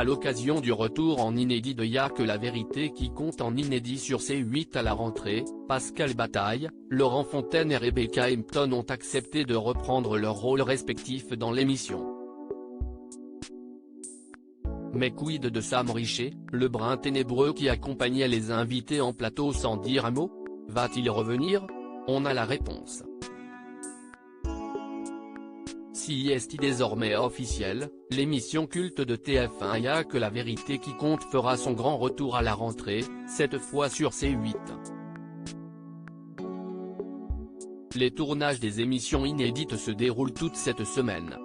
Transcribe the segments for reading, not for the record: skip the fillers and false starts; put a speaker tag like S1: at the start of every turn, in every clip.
S1: À l'occasion du retour en inédit de Y'a que la vérité qui compte en inédit sur C8 à la rentrée, Pascal Bataille, Laurent Fontaine et Rebecca Hampton ont accepté de reprendre leurs rôles respectifs dans l'émission. Mais quid de Sam Richer, le brin ténébreux qui accompagnait les invités en plateau sans dire un mot? Va-t-il revenir? On a la réponse. Si est désormais officiel, l'émission culte de TF1 Y'a que la vérité qui compte fera son grand retour à la rentrée, cette fois sur C8. Les tournages des émissions inédites se déroulent toute cette semaine.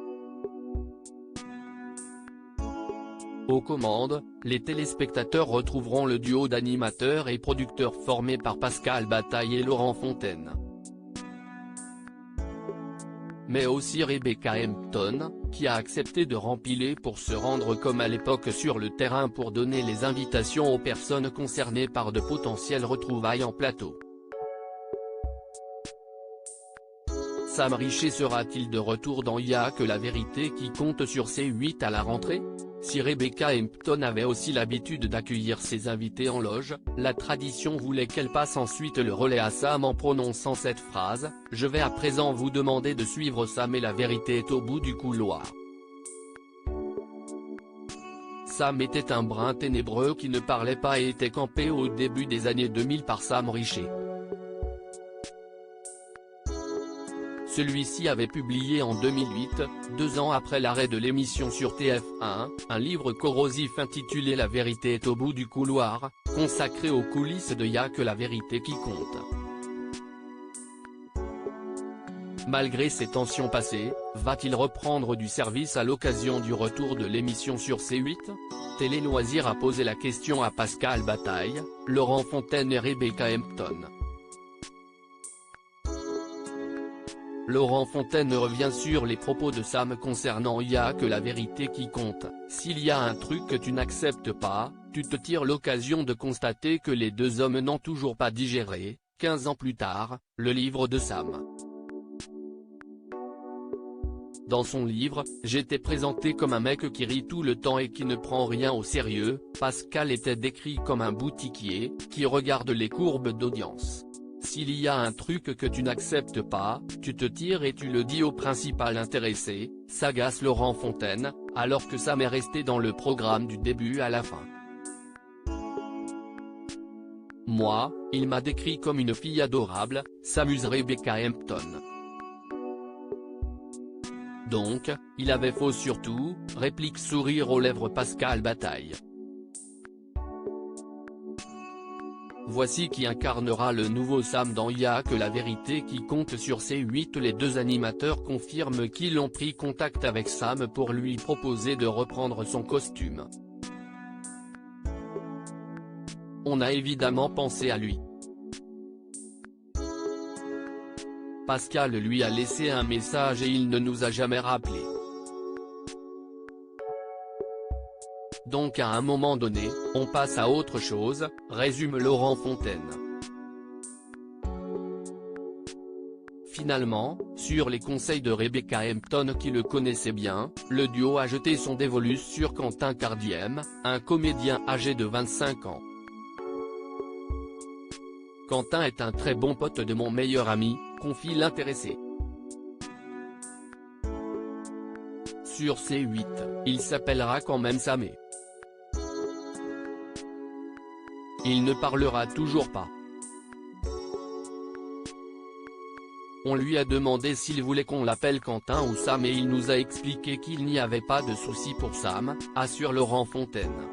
S1: Aux commandes, les téléspectateurs retrouveront le duo d'animateurs et producteurs formé par Pascal Bataille et Laurent Fontaine. Mais aussi Rebecca Hampton, qui a accepté de rempiler pour se rendre comme à l'époque sur le terrain pour donner les invitations aux personnes concernées par de potentielles retrouvailles en plateau. Sam Richer sera-t-il de retour dans Y'a que la vérité qui compte sur C8 à la rentrée? Si Rebecca Hampton avait aussi l'habitude d'accueillir ses invités en loge, la tradition voulait qu'elle passe ensuite le relais à Sam en prononçant cette phrase: « Je vais à présent vous demander de suivre Sam et la vérité est au bout du couloir ». Sam était un brin ténébreux qui ne parlait pas et était campé au début des années 2000 par Sam Richer. Celui-ci avait publié en 2008, 2 ans après l'arrêt de l'émission sur TF1, un livre corrosif intitulé La vérité est au bout du couloir, consacré aux coulisses de Y'a que la vérité qui compte. Malgré ces tensions passées, va-t-il reprendre du service à l'occasion du retour de l'émission sur C8? Télé Loisirs a posé la question à Pascal Bataille, Laurent Fontaine et Rebecca Hampton. Laurent Fontaine revient sur les propos de Sam concernant Y'a que la vérité qui compte. S'il y a un truc que tu n'acceptes pas, tu te tires l'occasion de constater que les deux hommes n'ont toujours pas digéré, 15 ans plus tard, le livre de Sam. Dans son livre, j'étais présenté comme un mec qui rit tout le temps et qui ne prend rien au sérieux. Pascal était décrit comme un boutiquier, qui regarde les courbes d'audience. S'il y a un truc que tu n'acceptes pas, tu te tires et tu le dis au principal intéressé, s'agace Laurent Fontaine, alors que Sam est resté dans le programme du début à la fin. Moi, il m'a décrit comme une fille adorable, s'amuse Rebecca Hampton. Donc, il avait faux surtout, réplique sourire aux lèvres Pascal Bataille. Voici qui incarnera le nouveau Sam dans Y'a que la vérité qui compte sur C8. Les deux animateurs confirment qu'ils ont pris contact avec Sam pour lui proposer de reprendre son costume. On a évidemment pensé à lui. Pascal lui a laissé un message et il ne nous a jamais rappelé. Donc à un moment donné, on passe à autre chose, résume Laurent Fontaine. Finalement, sur les conseils de Rebecca Hampton qui le connaissait bien, le duo a jeté son dévolu sur Quentin Cardiem, un comédien âgé de 25 ans. Quentin est un très bon pote de mon meilleur ami, confie l'intéressé. Sur C8, il s'appellera quand même Samé. Il ne parlera toujours pas. On lui a demandé s'il voulait qu'on l'appelle Quentin ou Sam et il nous a expliqué qu'il n'y avait pas de souci pour Sam, assure Laurent Fontaine.